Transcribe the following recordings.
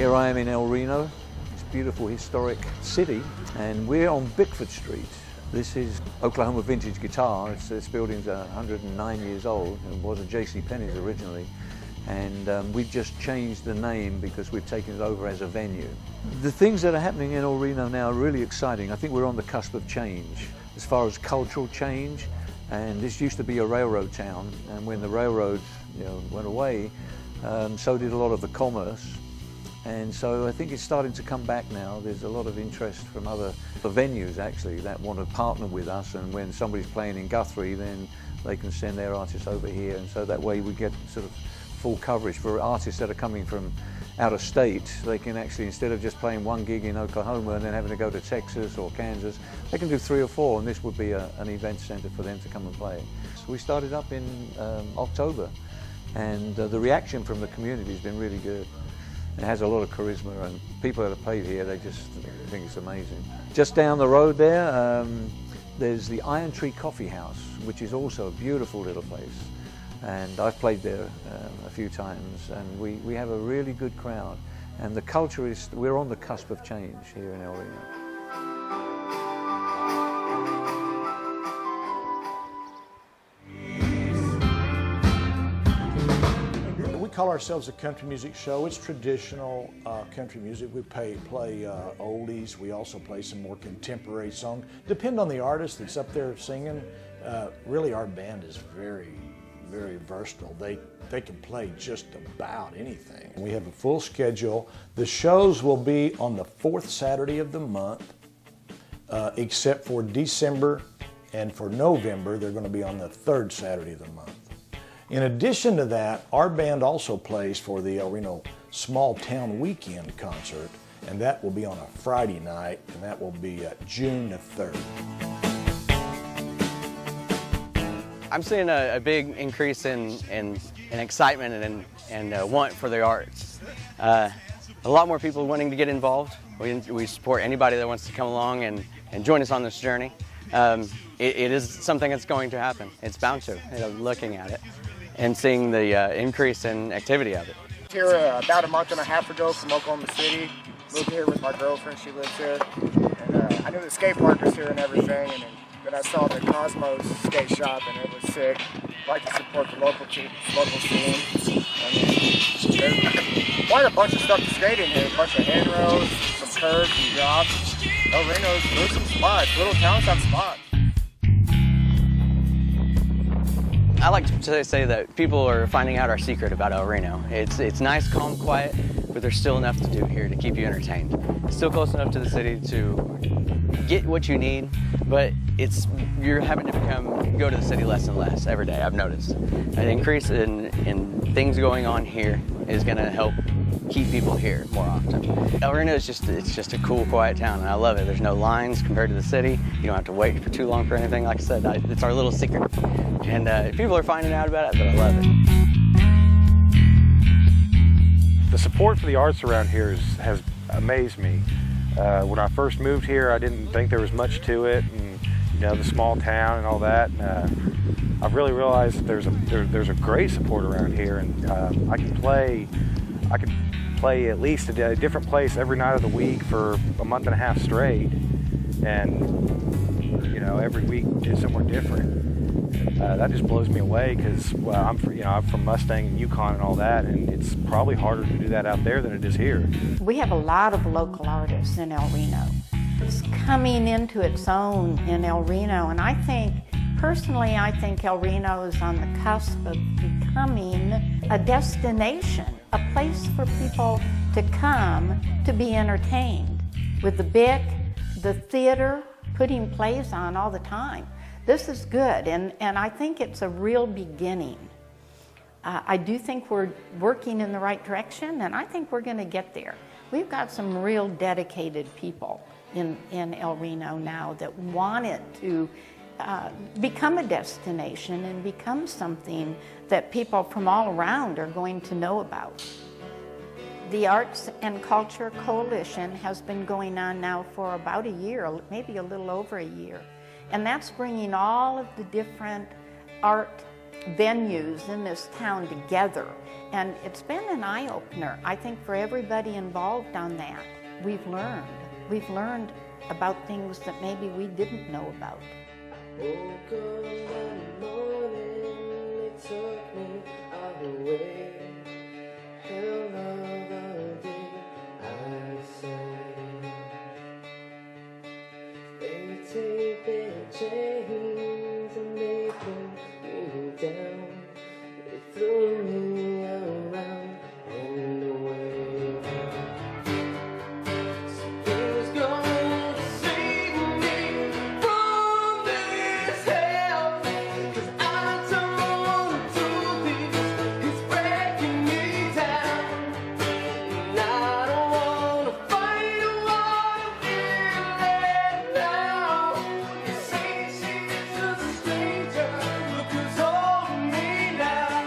Here I am in El Reno, this beautiful historic city, and we're on Bickford Street. This is Oklahoma Vintage Guitar. This building's 109 years old. It was a J.C. Penney's originally, and we've just changed the name because we've taken it over as a venue. The things that are happening in El Reno now are really exciting. I think we're on the cusp of change as far as cultural change, and this used to be a railroad town, and when the railroad went away, so did a lot of the commerce. And so I think it's starting to come back now. There's a lot of interest from other venues actually that want to partner with us, and when somebody's playing in Guthrie, then they can send their artists over here, and so that way we get sort of full coverage. For artists that are coming from out of state, they can actually, instead of just playing one gig in Oklahoma and then having to go to Texas or Kansas, they can do 3 or 4, and this would be an event center for them to come and play. So we started up in October, and the reaction from the community has been really good. It has a lot of charisma, and people that have played here, they just think it's amazing. Just down the road there, there's the Iron Tree Coffee House, which is also a beautiful little place. And I've played there a few times, and we have a really good crowd. And the culture is, we're on the cusp of change here in El Reno. We call ourselves a country music show. It's traditional country music. We play oldies. We also play some more contemporary songs. Depend on the artist that's up there singing. Really, our band is very versatile. They can play just about anything. We have a full schedule. The shows will be on the 4th Saturday of the month, except for December, and for November, they're going to be on the 3rd Saturday of the month. In addition to that, our band also plays for the El Reno Small Town Weekend concert, and that will be on a Friday night, and that will be June the 3rd. I'm seeing a big increase in excitement and want for the arts. A lot more people wanting to get involved. We support anybody that wants to come along and join us on this journey. It is something that's going to happen. It's bound to, looking at it and seeing the increase in activity of it. Here about a month and a half ago from Oklahoma City. Moved here with my girlfriend, she lives here. And I knew the skate park was here and everything, and then I saw the Cosmos skate shop and it was sick. I'd like to support the local scene. I mean, there's quite a bunch of stuff to skate in here. A bunch of handrails, some curves and drops. El Reno's, there's some spots. Little towns have spots. I like to say that people are finding out our secret about El Reno. It's nice, calm, quiet, but there's still enough to do here to keep you entertained. It's still close enough to the city to get what you need, but you're having to go to the city less and less every day, I've noticed. An increase in things going on here is gonna help keep people here more often. El Reno is just a cool, quiet town, and I love it. There's no lines compared to the city. You don't have to wait for too long for anything. Like I said, it's our little secret. And people are finding out about it, but I love it. The support for the arts around here has amazed me. When I first moved here, I didn't think there was much to it, and the small town and all that. I've really realized that there's a great support around here, and I can play at least a different place every night of the week for a month and a half straight, and every week is somewhere different. That just blows me away because I'm from Mustang and Yukon and all that, and it's probably harder to do that out there than it is here. We have a lot of local artists in El Reno. It's coming into its own in El Reno, and personally, I think El Reno is on the cusp of becoming a destination, a place for people to come to be entertained. With the BIC, the theater, putting plays on all the time. This is good, and I think it's a real beginning. I do think we're working in the right direction, and I think we're going to get there. We've got some real dedicated people in El Reno now that want it to become a destination and become something that people from all around are going to know about. The Arts and Culture Coalition has been going on now for about a year, maybe a little over a year. And that's bringing all of the different art venues in this town together. And it's been an eye-opener, I think, for everybody involved on that. We've learned about things that maybe we didn't know about. Woke up one morning, they took me away. Hell of a day, I say. They take their chains and they pull me down. They throw me around and away. So who's gonna save me from this hell? 'Cause I don't wanna do this, it's breaking me down. And I don't wanna fight a war to feel it now. You say she's just a stranger, look who's holding me now.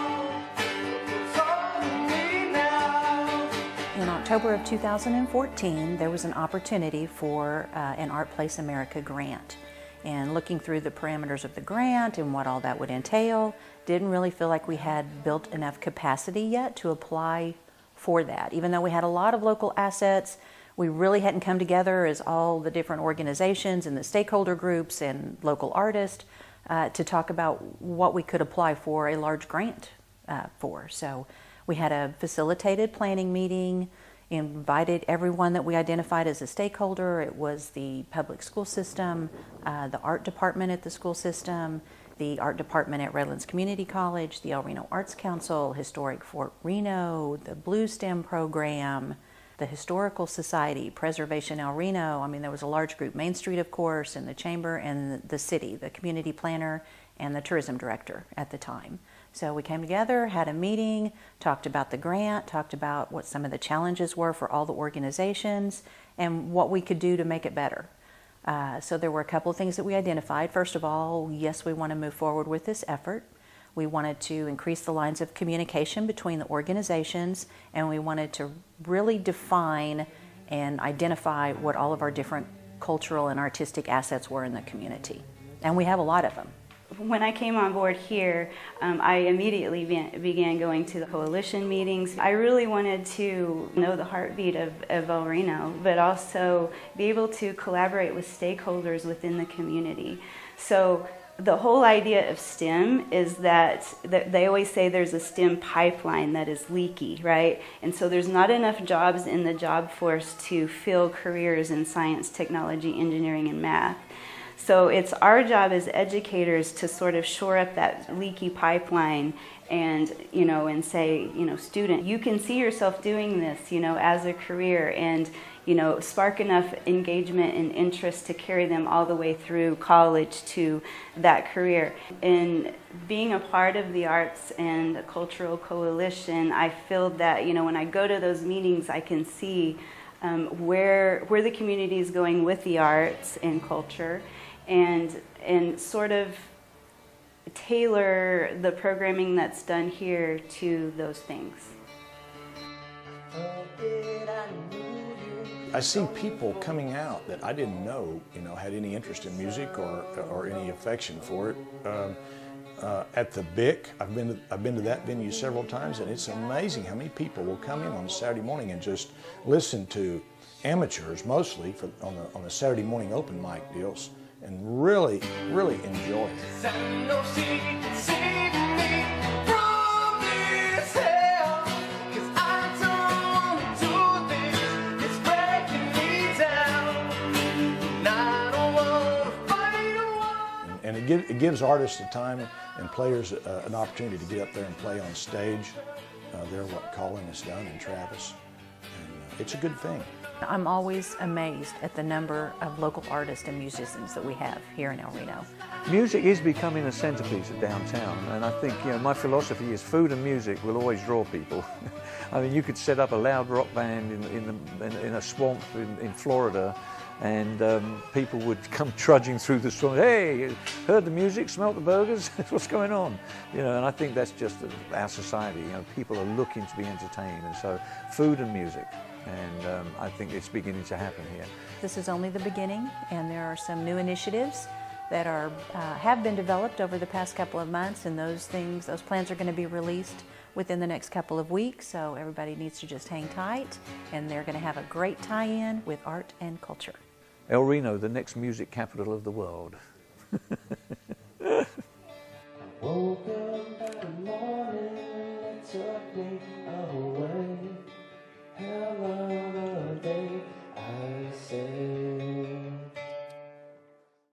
Look who's holding me now. In October of 2014, there was an opportunity for an Art Place America grant. And looking through the parameters of the grant and what all that would entail, didn't really feel like we had built enough capacity yet to apply for that. Even though we had a lot of local assets, we really hadn't come together as all the different organizations and the stakeholder groups and local artists to talk about what we could apply for a large grant for. So we had a facilitated planning meeting, invited everyone that we identified as a stakeholder. It was the public school system, the art department at the school system, the art department at Redlands Community College, the El Reno Arts Council, Historic Fort Reno, the Blue STEM program, the Historical Society, Preservation El Reno. I mean, there was a large group, Main Street, of course, and the chamber and the city, the community planner and the tourism director at the time. So we came together, had a meeting, talked about the grant, talked about what some of the challenges were for all the organizations and what we could do to make it better. So there were a couple of things that we identified. First of all, yes, we want to move forward with this effort. We wanted to increase the lines of communication between the organizations, and we wanted to really define and identify what all of our different cultural and artistic assets were in the community. And we have a lot of them. When I came on board here, I immediately began going to the coalition meetings. I really wanted to know the heartbeat of El Reno, but also be able to collaborate with stakeholders within the community. So the whole idea of STEM is that they always say there's a STEM pipeline that is leaky, right? And so there's not enough jobs in the job force to fill careers in science, technology, engineering, and math. So it's our job as educators to sort of shore up that leaky pipeline and say, student, you can see yourself doing this, as a career, and, spark enough engagement and interest to carry them all the way through college to that career. In being a part of the Arts and Cultural Coalition, I feel that, when I go to those meetings, I can see where the community is going with the arts and culture, and sort of tailor the programming that's done here to those things. I see people coming out that I didn't know, had any interest in music or any affection for it. At the BIC, I've been to that venue several times, and it's amazing how many people will come in on a Saturday morning and just listen to amateurs, mostly on the Saturday morning open mic deals, and really, really enjoy it. And it gives artists the time and players an opportunity to get up there and play on stage. They're what Colin has done and Travis. And it's a good thing. I'm always amazed at the number of local artists and musicians that we have here in El Reno. Music is becoming a centerpiece of downtown, and I think my philosophy is food and music will always draw people. I mean, you could set up a loud rock band in a swamp in Florida, and people would come trudging through the swamp. Hey, heard the music, smelt the burgers? What's going on? And I think that's just our society. People are looking to be entertained, and so food and music. And I think it's beginning to happen here. This is only the beginning, and there are some new initiatives that are have been developed over the past couple of months, and those plans are going to be released within the next couple of weeks, so everybody needs to just hang tight, and they're going to have a great tie-in with art and culture. El Reno, the next music capital of the world.